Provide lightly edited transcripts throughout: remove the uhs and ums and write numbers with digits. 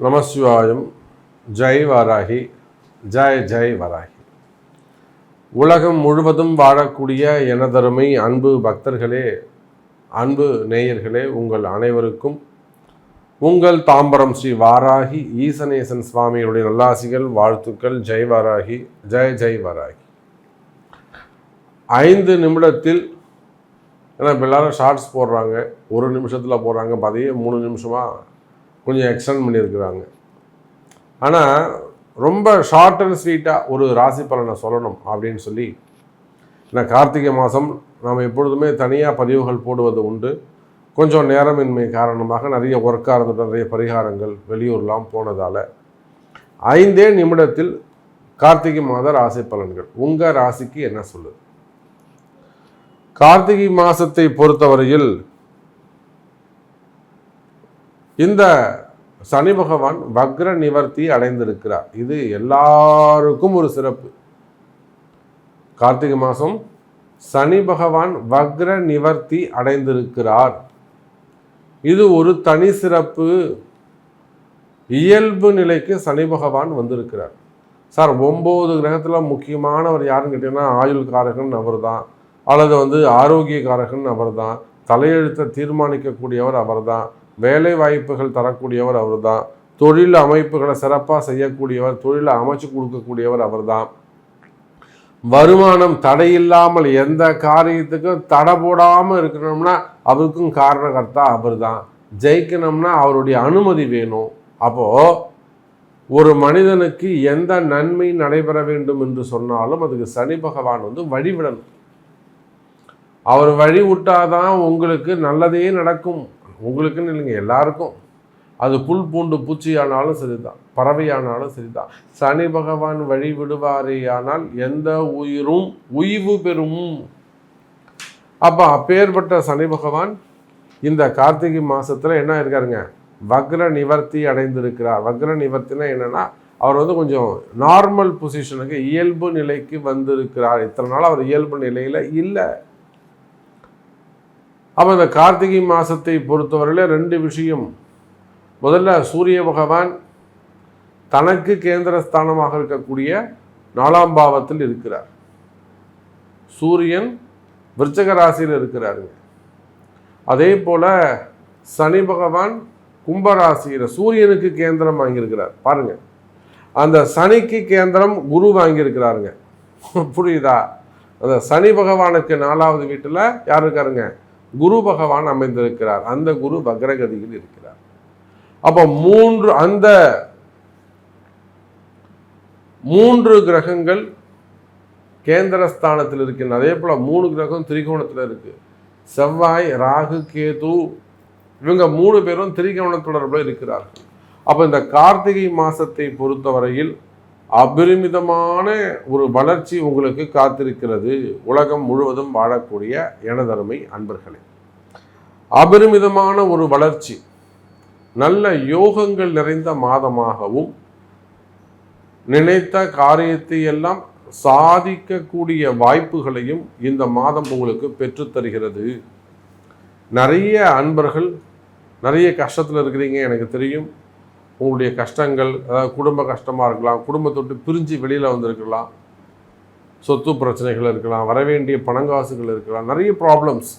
நமசிவாயம். ஜெய் வாராகி, ஜெய் ஜெய் வாராகி. உலகம் முழுவதும் வாழக்கூடிய எனதருமை அன்பு பக்தர்களே, அன்பு நேயர்களே, உங்கள் அனைவருக்கும் உங்கள் தாம்பரம் ஸ்ரீ வாராகி ஈசனேசன் சுவாமியுடைய நல்லாசிகள், வாழ்த்துக்கள். ஜெய் வாராகி, ஜெய் ஜெய் வாராகி. 5 நிமிடத்தில், ஏன்னா இப்போ எல்லாரும் ஷார்ட்ஸ் போடுறாங்க, 1 நிமிஷத்தில் போடுறாங்க, அதையே 3 நிமிஷமாக கொஞ்சம் எக்ஸ்டெண்ட் பண்ணியிருக்கிறாங்க. ஆனால் ரொம்ப ஷார்ட் அண்ட் ஸ்வீட்டாக ஒரு ராசி பலனை சொல்லணும் அப்படின்னு சொல்லி, ஏன்னா கார்த்திகை மாதம் நாம் எப்பொழுதுமே தனியாக பதிவுகள் போடுவது உண்டு. கொஞ்சம் நேரமின்மை காரணமாக நிறைய ஒர்க்காக இருந்துட்டு நிறைய பரிகாரங்கள் வெளியூர்லாம் போனதால் 5 நிமிடத்தில் கார்த்திகை மாத ராசி பலன்கள் உங்கள் ராசிக்கு என்ன சொல்லுது? கார்த்திகை மாதத்தை பொறுத்தவரையில் இந்த சனி பகவான் வக்ர நிவர்த்தி அடைந்திருக்கிறார். இது எல்லாருக்கும் ஒரு சிறப்பு. கார்த்திகை மாதம் சனி பகவான் வக்ர நிவர்த்தி அடைந்திருக்கிறார். இது ஒரு தனி சிறப்பு. இயல்பு நிலைக்கு சனி பகவான் வந்திருக்கிறார். சார், 9 கிரகத்தில் முக்கியமானவர் யாருன்னு கேட்டீங்கன்னா ஆயுள் காரகன் அவர் தான், அல்லது ஆரோக்கிய காரகன் அவர் தான், தலையெழுத்தை தீர்மானிக்கக்கூடியவர் அவர் தான், வேலை வாய்ப்புகள் தரக்கூடியவர் அவர் தான், தொழில் அமைப்புகளை சிறப்பாக செய்யக்கூடியவர், தொழிலை அமைச்சு கொடுக்கக்கூடியவர் அவர் தான், வருமானம் தடையில்லாமல் எந்த காரியத்துக்கும் தடை போடாமல் இருக்கணும்னா அவருக்கும் காரணகர்த்தா அவர் தான், ஜெயிக்கணும்னா அவருடைய அனுமதி வேணும். அப்போது ஒரு மனிதனுக்கு எந்த நன்மை நடைபெற வேண்டும் என்று சொன்னாலும் அதுக்கு சனி பகவான் வழிவிடணும். அவர் வழி விட்டாதான் உங்களுக்கு நல்லதே நடக்கும். உங்களுக்குன்னு இல்லைங்க, எல்லாருக்கும். அது புல் பூண்டு பூச்சியானாலும் சரிதான், பறவையானாலும் சரிதான். சனி பகவான் வழி விடுவாரேயானால் எந்த உயிரும் உய்வு பெறும். அப்போ அப்பேற்பட்ட சனி பகவான் இந்த கார்த்திகை மாதத்தில் என்ன இருக்காருங்க? வக்ர நிவர்த்தி அடைந்திருக்கிறார். வக்ர நிவர்த்தினா என்னென்னா, அவர் கொஞ்சம் நார்மல் பொசிஷனுக்கு, இயல்பு நிலைக்கு வந்திருக்கிறார். இத்தனை நாள் அவர் இயல்பு நிலையில் இல்லை. அப்போ இந்த கார்த்திகை மாதத்தை பொறுத்தவரையில் 2 விஷயம். முதல்ல சூரிய பகவான் தனக்கு கேந்திரஸ்தானமாக இருக்கக்கூடிய 4ஆம் பாவத்தில் இருக்கிறார். சூரியன் விருச்சக ராசியில் இருக்கிறாருங்க. அதே போல் சனி பகவான் கும்பராசியில் சூரியனுக்கு கேந்திரம் வாங்கியிருக்கிறார். பாருங்க, அந்த சனிக்கு கேந்திரம் குரு வாங்கியிருக்கிறாருங்க. புரியுதா? அந்த சனி பகவானுக்கு 4வது வீட்டில் யார் இருக்காருங்க? குரு பகவான் அமைந்திருக்கிறார். அந்த குரு வக்ரகதியில் இருக்கிறார். அப்போ அந்த 3 கிரகங்கள் கேந்திரஸ்தானத்தில் இருக்கின்றன. அதே போல 3 கிரகம் திரிகோணத்தில் இருக்கு. செவ்வாய், ராகு, கேது, இவங்க 3 பேரும் திரிகோண தொடர்பில் இருக்கிறார்கள். அப்போ இந்த கார்த்திகை மாசத்தை பொறுத்தவரையில் அபரிமிதமான ஒரு வளர்ச்சி உங்களுக்கு காத்திருக்கிறது. உலகம் முழுவதும் வாழக்கூடிய எனதருமை அன்பர்களே, அபரிமிதமான ஒரு வளர்ச்சி, நல்ல யோகங்கள் நிறைந்த மாதமாகவும், நினைத்த காரியத்தை எல்லாம் சாதிக்கக்கூடிய வாய்ப்புகளையும் இந்த மாதம் உங்களுக்கு பெற்றுத்தருகிறது. நிறைய அன்பர்கள் நிறைய கஷ்டத்தில் இருக்கிறீங்க, எனக்கு தெரியும். உங்களுடைய கஷ்டங்கள், அதாவது குடும்ப கஷ்டமாக இருக்கலாம், குடும்பத்தை விட்டு பிரிஞ்சு வெளியில் வந்திருக்கலாம், சொத்து பிரச்சனைகள் இருக்கலாம், வரவேண்டிய பணங்காசுகள் இருக்கலாம், நிறைய ப்ராப்ளம்ஸ்.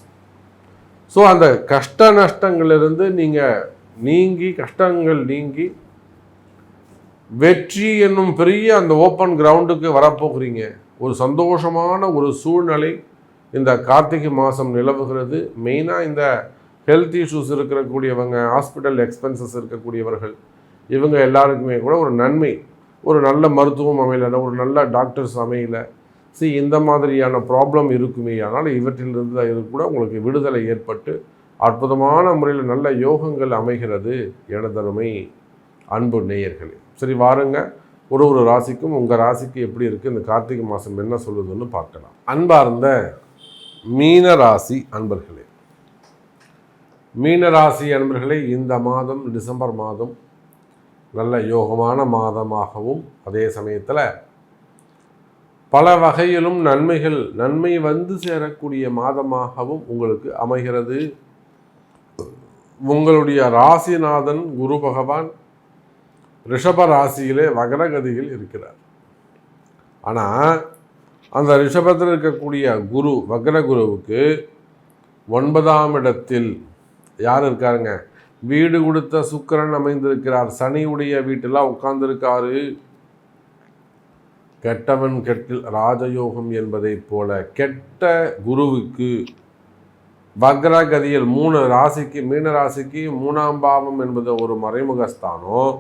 ஸோ அந்த கஷ்ட நஷ்டங்களிலிருந்து நீங்கள் கஷ்டங்கள் நீங்கி வெற்றி என்னும் பெரிய அந்த ஓப்பன் கிரவுண்டுக்கு வரப்போகிறீங்க. ஒரு சந்தோஷமான ஒரு சூழ்நிலை இந்த கார்த்திகை மாதம் நிலவுகிறது. மெயினாக இந்த ஹெல்த் இஷ்யூஸ் இருக்கக்கூடியவங்க, ஹாஸ்பிட்டல் எக்ஸ்பென்சஸ் இருக்கக்கூடியவர்கள், இவங்க எல்லாருக்குமே கூட ஒரு நன்மை, ஒரு நல்ல மருத்துவம் அமையலை, ஒரு நல்ல டாக்டர்ஸ் அமையலை, இந்த மாதிரியான ப்ராப்ளம் இருக்குமே. ஆனால் இவற்றிலிருந்து இது கூட உங்களுக்கு விடுதலை ஏற்பட்டு அற்புதமான முறையில் நல்ல யோகங்கள் அமைகிறது எனதருமை அன்பு நேயர்களே. சரி, வாருங்க, ஒரு ராசிக்கும் உங்கள் ராசிக்கு எப்படி இருக்குது, இந்த கார்த்திகை மாதம் என்ன சொல்லுதுன்னு பார்க்கலாம். அன்பார்ந்த மீன ராசி அன்பர்களே, மீனராசி அன்பர்களே, இந்த மாதம் டிசம்பர் மாதம் நல்ல யோகமான மாதமாகவும், அதே சமயத்தில் பல வகையிலும் நன்மை வந்து சேரக்கூடிய மாதமாகவும் உங்களுக்கு அமைகிறது. உங்களுடைய ராசிநாதன் குரு பகவான் ரிஷப ராசியிலே வக்ரகதியில் இருக்கிறார். ஆனால் அந்த ரிஷபத்தில் இருக்கக்கூடிய குரு, வக்ர குருவுக்கு 9ஆம் இடத்தில் யார் இருக்காருங்க? வீடு கொடுத்த சுக்கிரன் அமைந்திருக்கிறார். சனியுடைய வீட்டில் உட்கார்ந்துருக்காரு. கெட்டவன் கெட்டில் ராஜயோகம் என்பதை போல கெட்ட குருவுக்கு வக்ரகதியில் 3 ராசிக்கு, மீன ராசிக்கு 3ஆம் பாவம் என்பது ஒரு மறைமுகஸ்தானம்.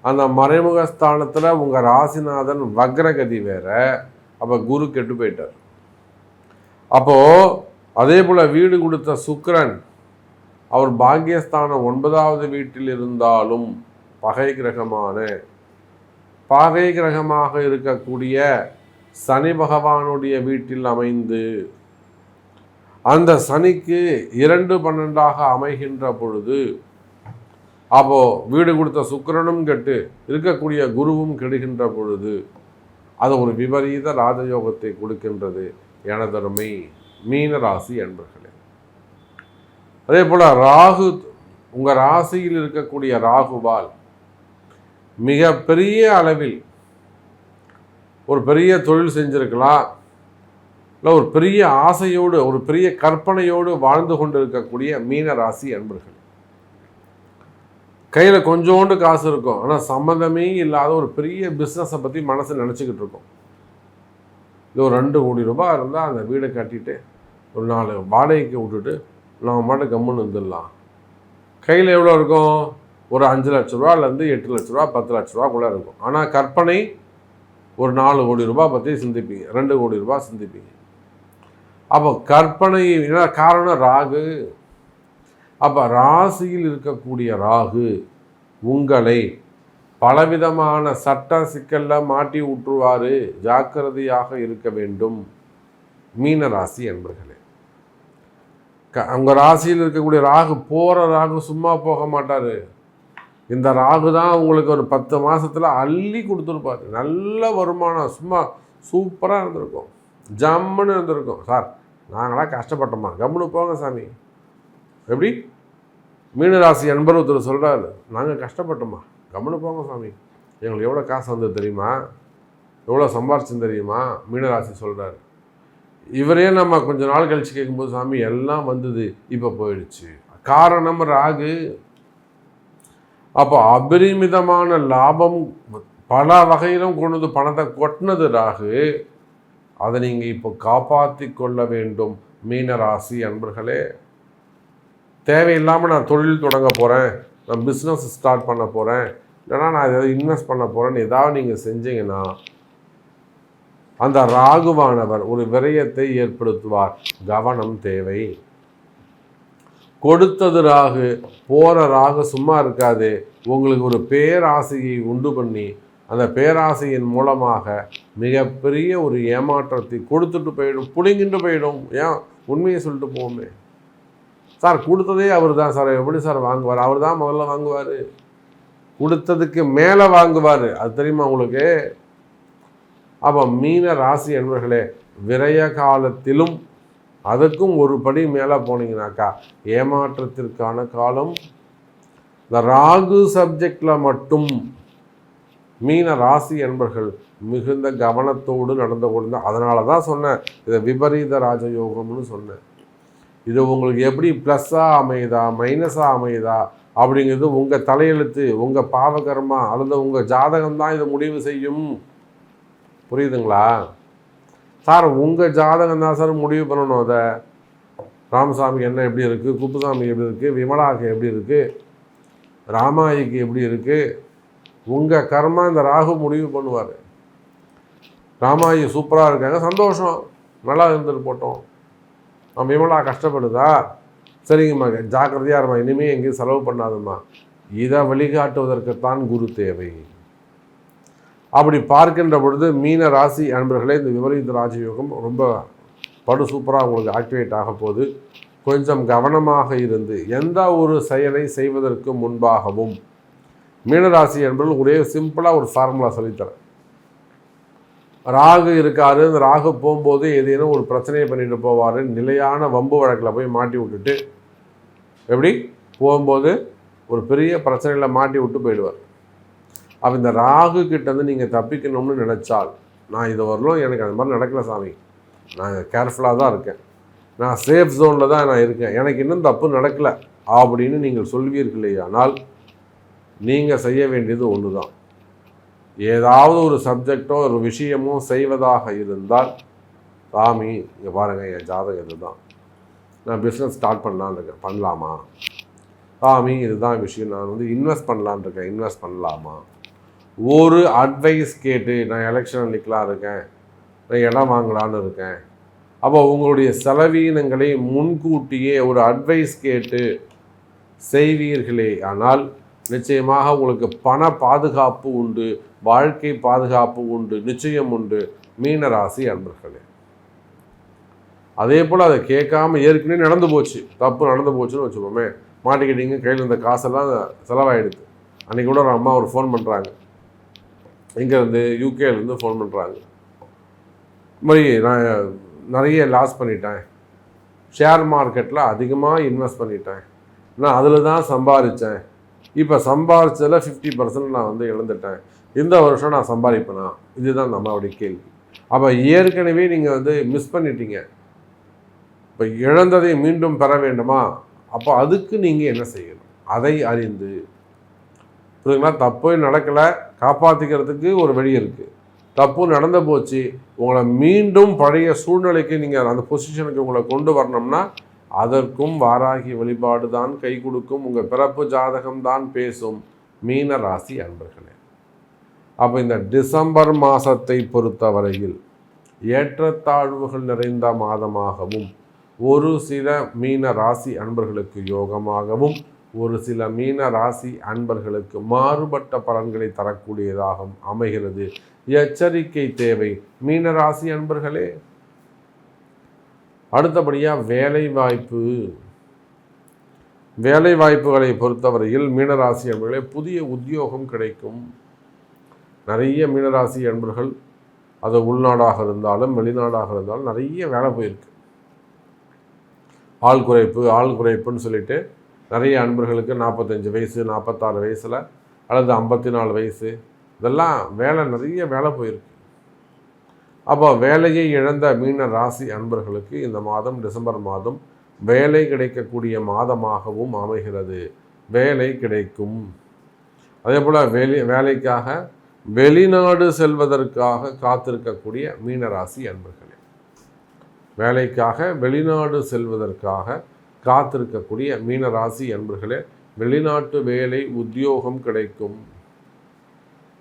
அந்த மறைமுகஸ்தானத்தில் உங்கள் ராசிநாதன் வக்ரகதி வேற. அப்போ குரு கெட்டு போயிட்டார். அப்போது அதே போல் வீடு கொடுத்த சுக்கிரன் அவர் பாக்கியஸ்தானம் 9வது வீட்டில் இருந்தாலும் பகை கிரகமாக இருக்கக்கூடிய சனி பகவானுடைய வீட்டில் அமைந்து அந்த சனிக்கு 2-12 அமைகின்ற பொழுது, அப்போ வீடு கொடுத்த சுக்கிரனும் கெட்டு இருக்கக்கூடிய குருவும் கெடுகின்ற பொழுது அது ஒரு விபரீத ராஜயோகத்தை கொடுக்கின்றது. எனதருமை மீன ராசி அன்பர்களே, அதே போல ராகு, உங்கள் ராசியில் இருக்கக்கூடிய ராகுவால் மிக பெரிய அளவில் ஒரு பெரிய தொழில் செஞ்சிருக்கலாம், இல்லை ஒரு பெரிய ஆசையோடு ஒரு பெரிய கற்பனையோடு வாழ்ந்து கொண்டு இருக்கக்கூடிய மீன ராசி அன்பர்கள், கையில் கொஞ்சோண்டு காசு இருக்கும், ஆனால் சம்மந்தமே இல்லாத ஒரு பெரிய பிஸ்னஸை பற்றி மனசு நினச்சிக்கிட்டு இருக்கும். இது ஒரு 2 கோடி ரூபாய் இருந்தால் அந்த வீடை கட்டிட்டு ஒரு 4 வாடகைக்கு விட்டுட்டு நம்ம மட்டும் கம்முன்னு வந்துடலாம். கையில் எவ்வளோ இருக்கும்? ஒரு 5 லட்ச ரூபாலேருந்து 8 லட்ச ரூபா 10 லட்ச ரூபாக்குள்ளே இருக்கும். ஆனால் கற்பனை ஒரு 4 கோடி ரூபாய் பற்றி சிந்திப்பீங்க, 2 கோடி ரூபாய் சிந்திப்பீங்க. அப்போ கற்பனை காரணம் ராகு. அப்போ ராசியில் இருக்கக்கூடிய ராகு உங்களை பலவிதமான சட்ட சிக்கலில் மாட்டி விட்டுருவார். ஜாக்கிரதையாக இருக்க வேண்டும் மீன ராசி என்பர்களே. உங்கள் ராசியில் இருக்கக்கூடிய ராகு, போகிற ராகு சும்மா போக மாட்டார். இந்த ராகு தான் உங்களுக்கு ஒரு 10 மாதத்தில் அள்ளி கொடுத்துருப்பார். நல்ல வருமானம், சும்மா சூப்பராக இருந்திருக்கும், ஜம்முன்னு இருந்திருக்கும். சார் நாங்களாம் கஷ்டப்பட்டோமா, கம்முன்னு போங்க சாமி. எப்படி மீனராசி அன்பர் ஒருத்தர் சொல்கிறாரு, நாங்கள் கஷ்டப்பட்டோமா, கம்முன்னு போங்க சாமி, எங்களுக்கு எவ்வளோ காசு வந்தது தெரியுமா, எவ்வளோ சம்பாரிச்சுன்னு தெரியுமா, மீனராசி சொல்கிறாரு. இவரே நம்ம கொஞ்ச நாள் கழித்து கேட்கும்போது, சாமி எல்லாம் வந்தது இப்போ போயிடுச்சு. காரணம் ராகு. அப்போ அபரிமிதமான லாபம் பல வகையிலும் கொண்டு வந்து பணத்தை கொட்டினது ராகு. அதை நீங்கள் இப்போ காப்பாற்றி கொள்ள வேண்டும் மீனராசி அன்பர்களே. தேவையில்லாமல் நான் தொழில் தொடங்க போகிறேன், நான் பிஸ்னஸ் ஸ்டார்ட் பண்ண போகிறேன், இல்லைனா நான் ஏதாவது இன்வெஸ்ட் பண்ண போகிறேன்னு ஏதாவது நீங்கள் செஞ்சீங்கன்னா அந்த ராகுவானவர் ஒரு விரயத்தை ஏற்படுத்துவார். கவனம் தேவை. கொடுத்தது ராகு, போகிற ராகு சும்மா இருக்காது. உங்களுக்கு ஒரு பேராசையை உண்டு பண்ணி அந்த பேராசையின் மூலமாக மிகப்பெரிய ஒரு ஏமாற்றத்தை கொடுத்துட்டு போயிடும், புடுங்கிட்டு போயிடும். ஏன் உண்மையை சொல்லிட்டு போவோமே, சார் கொடுத்ததே அவர் தான் சார், எப்படி சார் வாங்குவார்? அவர் தான் முதல்ல வாங்குவார், கொடுத்ததுக்கு மேலே வாங்குவார். அது தெரியுமா உங்களுக்கு? அப்போ மீன ராசி என்பவர்களே, விரய காலத்திலும் அதுக்கும் ஒரு படி மேலே போனீங்கன்னாக்கா ஏமாற்றத்திற்கான காலம். இந்த ராகு சப்ஜெக்டில் மட்டும் மீன ராசி என்பர்கள் மிகுந்த கவனத்தோடு நடந்து கொண்டு, அதனால தான் சொன்னேன் இதை விபரீத ராஜயோகம்னு சொன்னேன். இது உங்களுக்கு எப்படி ப்ளஸ்ஸாக அமையுதா மைனஸாக அமையுதா அப்படிங்கிறது உங்கள் தலையெழுத்து, உங்கள் பாவகர்மா அல்லது உங்கள் ஜாதகம் தான் இதை முடிவு செய்யும். புரியுதுங்களா சார்? உங்கள் ஜாதகம் தான் சார் முடிவு பண்ணணும். அதை ராமசாமி என்ன எப்படி இருக்குது, குப்புசாமி எப்படி இருக்குது, விமலாவுக்கு எப்படி இருக்குது, ராமாயிக்கு எப்படி இருக்குது, உங்கள் கர்மா இந்த ராகு முடிவு பண்ணுவார். ராமாயி சூப்பராக இருக்காங்க, சந்தோஷம், நல்லா இருந்துட்டு போட்டோம். விமலா கஷ்டப்படுதா, சரிங்கம்மா ஜாக்கிரதையாக இருமா, இனிமேல் எங்கேயும் செலவு பண்ணாதம்மா. இதை வழிகாட்டுவதற்குத்தான் குரு தேவை. அப்படி பார்க்கின்ற பொழுது மீன ராசி அன்பர்களே, இந்த விபரீத ராஜயோகம் ரொம்ப படு சூப்பராக உங்களுக்கு ஆக்டிவேட் ஆக போகுது. கொஞ்சம் கவனமாக இருந்து எந்த ஒரு செயலை செய்வதற்கு முன்பாகவும் மீனராசி என்பவர்கள் ஒரே சிம்பிளாக ஒரு ஃபார்முலா சொல்லித்தரேன். ராகு இருக்காரு, இந்த ராகு போகும்போது ஏதேனும் ஒரு பிரச்சனையை பண்ணிட்டு போவார். நிலையான வம்பு வழக்கில் போய் மாட்டி விட்டுட்டு எப்படி போகும்போது ஒரு பெரிய பிரச்சனையில் மாட்டி விட்டு போயிடுவார். அப்போ இந்த ராகு கிட்டேருந்து நீங்கள் தப்பிக்கணும்னு நினச்சால், நான் இது வரலும் எனக்கு அந்த மாதிரி நடக்கல சாமி, நான் கேர்ஃபுல்லாக தான் இருக்கேன், நான் சேஃப் ஜோனில் தான் நான் இருக்கேன், எனக்கு இன்னும் தப்பு நடக்கலை அப்படின்னு நீங்கள் சொல்வீர்களே, ஆனால் நீங்கள் செய்ய வேண்டியது ஒன்று தான். ஏதாவது ஒரு சப்ஜெக்டோ ஒரு விஷயமோ செய்வதாக இருந்தால், சாமி இங்கே பாருங்கள் என் ஜாதகம் இது தான், நான் பிஸ்னஸ் ஸ்டார்ட் பண்ணலான்னு இருக்கேன், பண்ணலாமா? சாமி இதுதான் விஷயம், நான் வந்து இன்வெஸ்ட் பண்ணலான்னு இருக்கேன், இன்வெஸ்ட் பண்ணலாமா? ஒரு அட்வைஸ் கேட்டு, நான் எலெக்ஷன் நிற்கலாம் இருக்கேன், நான் இடம் வாங்கலான்னு இருக்கேன், அப்போ உங்களுடைய செலவீனங்களை முன்கூட்டியே ஒரு அட்வைஸ் கேட்டு செய்வீர்களே ஆனால் நிச்சயமாக உங்களுக்கு பண பாதுகாப்பு உண்டு, வாழ்க்கை பாதுகாப்பு உண்டு, நிச்சயம் உண்டு மீனராசி அன்பர்களே. அதே போல் அதை கேட்காம ஏற்கனவே நடந்து போச்சு, தப்பு நடந்து போச்சுன்னு வச்சுக்கோமே, மாட்டிக்கிட்டீங்க, கையில் இருந்த காசெல்லாம் செலவாயிடுது. அன்றைக்கி கூட ஒரு அம்மா ஒரு ஃபோன் பண்ணுறாங்க, இங்கேருந்து யூகேலேருந்து ஃபோன் பண்ணுறாங்க, இது மாதிரி நான் நிறைய லாஸ் பண்ணிட்டேன், ஷேர் மார்க்கெட்டில் அதிகமாக இன்வெஸ்ட் பண்ணிட்டேன், நான் அதில் தான் சம்பாதிச்சேன், இப்போ சம்பாதிச்சதில் 50% நான் வந்து இழந்துட்டேன், இந்த வருஷம் நான் சம்பாதிப்பேனா? இதுதான் நம்மளுடைய கேள்வி. அப்போ ஏற்கனவே நீங்கள் வந்து மிஸ் பண்ணிட்டீங்க, இப்போ இழந்ததை மீண்டும் பெற வேண்டுமா? அப்போ அதுக்கு நீங்கள் என்ன செய்யணும்? அதை அறிந்து புரியுங்களா? தப்பு நடக்கலை, காப்பாற்றிக்கிறதுக்கு ஒரு வழி இருக்குது. தப்பு நடந்து போச்சு, உங்களை மீண்டும் பழைய சூழ்நிலைக்கு நீங்கள் அந்த பொசிஷனுக்கு உங்களை கொண்டு வரணும்னா அதற்கும் வாராகி வழிபாடு தான் கை கொடுக்கும். உங்கள் பிறப்பு ஜாதகம் தான் பேசும் மீன ராசி அன்பர்களே. அப்போ இந்த டிசம்பர் மாதத்தை பொறுத்தவரையில் ஏற்றத்தாழ்வுகள் நிறைந்த மாதமாகவும், ஒரு சில மீன ராசி அன்பர்களுக்கு யோகமாகவும், ஒரு சில மீன ராசி அன்பர்களுக்கு மாறுபட்ட பலன்களை தரக்கூடியதாகவும் அமைகிறது. எச்சரிக்கை தேவை மீனராசி அன்பர்களே. அடுத்தபடியாக வேலை வாய்ப்புகளை பொறுத்தவரையில் மீனராசி அன்பர்களே புதிய உத்தியோகம் கிடைக்கும். நிறைய மீனராசி அன்பர்கள் அது உள்நாடாக இருந்தாலும் வெளிநாடாக இருந்தாலும் நிறைய வேலை போயிருக்கு. ஆள் குறைப்புன்னு சொல்லிட்டு நிறைய அன்பர்களுக்கு 45 வயசு 46 வயசில் அல்லது 54 வயசு இதெல்லாம் நிறைய வேலை போயிருக்கு. அப்போ வேலையை இழந்த மீன ராசி அன்பர்களுக்கு இந்த மாதம் டிசம்பர் மாதம் வேலை கிடைக்கக்கூடிய மாதமாகவும் அமைகிறது. வேலை கிடைக்கும். அதே போல் வேலைக்காக வெளிநாடு செல்வதற்காக காத்திருக்கக்கூடிய மீனராசி அன்பர்களே, வேலைக்காக வெளிநாடு செல்வதற்காக காத்திருக்கக்கூடிய மீனராசி அன்பர்களே, வெளிநாட்டு வேலை உத்தியோகம் கிடைக்கும்.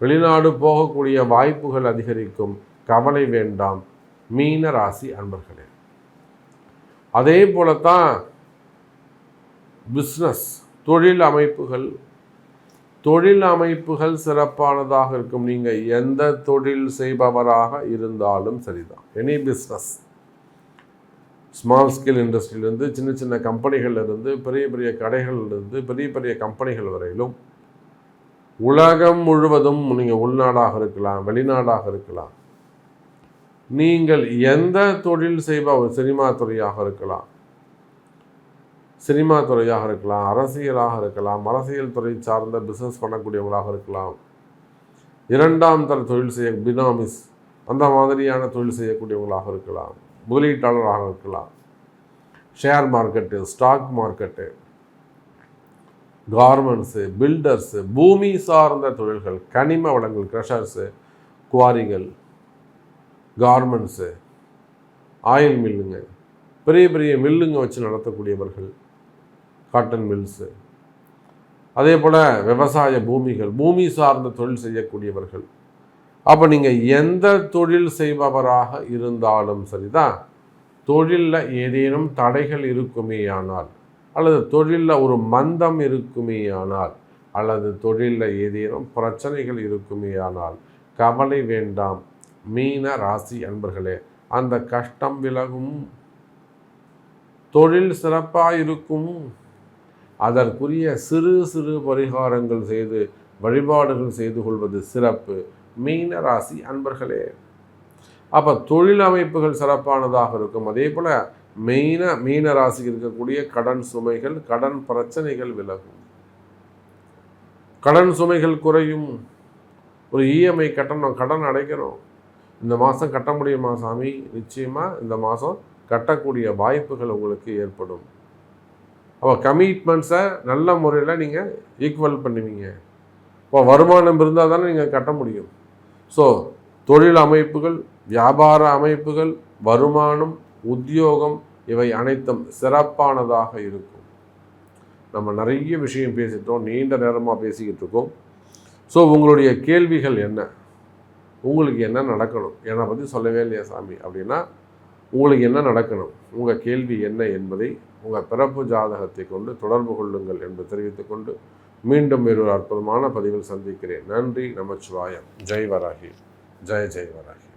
வெளிநாடு போகக்கூடிய வாய்ப்புகள் அதிகரிக்கும். கவலை வேண்டாம் மீன ராசி அன்பர்களே. அதே போலத்தான் பிஸ்னஸ் தொழில் அமைப்புகள் சிறப்பானதாக இருக்கும். நீங்கள் எந்த தொழில் செய்பவராக இருந்தாலும் சரிதான், எனி பிஸ்னஸ், ஸ்மால் ஸ்கேல் இண்டஸ்ட்ரியிலேருந்து சின்ன சின்ன கம்பெனிகள்லேருந்து பெரிய பெரிய கடைகள்லேருந்து பெரிய பெரிய கம்பெனிகள் வரையிலும் உலகம் முழுவதும், நீங்கள் உள்நாடாக இருக்கலாம் வெளிநாடாக இருக்கலாம், நீங்கள் எந்த தொழில் செய்பவர், சினிமா துறையாக இருக்கலாம், அரசியலாக இருக்கலாம், அரசியல் துறை சார்ந்த பிஸ்னஸ் பண்ணக்கூடியவங்களாக இருக்கலாம், இரண்டாம் தர தொழில் செய்ய பினாமிஸ் அந்த மாதிரியான தொழில் செய்யக்கூடியவங்களாக இருக்கலாம், முதலீட்டாளராக இருக்கலாம், share market, stock market, garments, builders, பூமி சார்ந்த தொழில்கள், கனிம வளங்கள், க்ரஷர்ஸு, குவாரிகள், கார்மெண்ட்ஸு, ஆயில் மில்லுங்க, பெரிய பெரிய மில்லுங்க வச்சு நடத்தக்கூடியவர்கள், காட்டன் மில்ஸு, அதே போல் விவசாய பூமிகள், பூமி சார்ந்த தொழில் செய்யக்கூடியவர்கள். அப்போ நீங்கள் எந்த தொழில் செய்பவராக இருந்தாலும் சரிதான், தொழிலில் ஏதேனும் தடைகள் இருக்குமேயானால், அல்லது தொழிலில் ஒரு மந்தம் இருக்குமேயானால், அல்லது தொழிலில் ஏதேனும் பிரச்சனைகள் இருக்குமேயானால் கவலை வேண்டாம் மீன ராசி அன்பர்களே. அந்த கஷ்டம் விலகும், தொழில் சிறப்பாக இருக்கும். அதற்குரிய சிறு சிறு பரிகாரங்கள் செய்து வழிபாடுகள் செய்து கொள்வது சிறப்பு மீன ராசி அன்பர்களே. அப்போ தொழில் அமைப்புகள் சிறப்பானதாக இருக்கும். அதே போல் மீன ராசிக்கு இருக்கக்கூடிய கடன் சுமைகள், கடன் பிரச்சனைகள் விலகும், கடன் சுமைகள் குறையும். ஒரு இஎம்ஐ கட்டணும், கடன் அடைக்கணும். இந்த மாதம் கட்ட முடியுமா சாமி? நிச்சயமாக இந்த மாதம் கட்டக்கூடிய வாய்ப்புகள் உங்களுக்கு ஏற்படும். அப்போ கமிட்மெண்ட்ஸை நல்ல முறையில் நீங்கள் ஈக்குவல் பண்ணுவீங்க. இப்போ வருமானம் இருந்தால் தானே நீங்கள் கட்ட முடியும். ஸோ தொழில் அமைப்புகள், வியாபார அமைப்புகள், வருமானம், உத்தியோகம் இவை அனைத்தும் சிறப்பானதாக இருக்கும். நம்ம நிறைய விஷயம் பேசிட்டோம், நீண்ட நேரமாக பேசிக்கிட்டு இருக்கோம். ஸோ உங்களுடைய கேள்விகள் என்ன? உங்களுக்கு என்ன நடக்கணும்? என்னை பற்றி சொல்லவே இல்லையா சாமி அப்படின்னா, உங்களுக்கு என்ன நடக்கணும், உங்கள் கேள்வி என்ன என்பதை உங்கள் பிறப்பு ஜாதகத்தை கொண்டு தொடர்பு கொள்ளுங்கள் என்று தெரிவித்துக்கொண்டு மீண்டும் ஒரு அற்புதமான பதிவில் சந்திக்கிறேன். நன்றி. நமச்சிவாயம். ஜெய் வராகி. ஜெய் ஜெய் வராகி.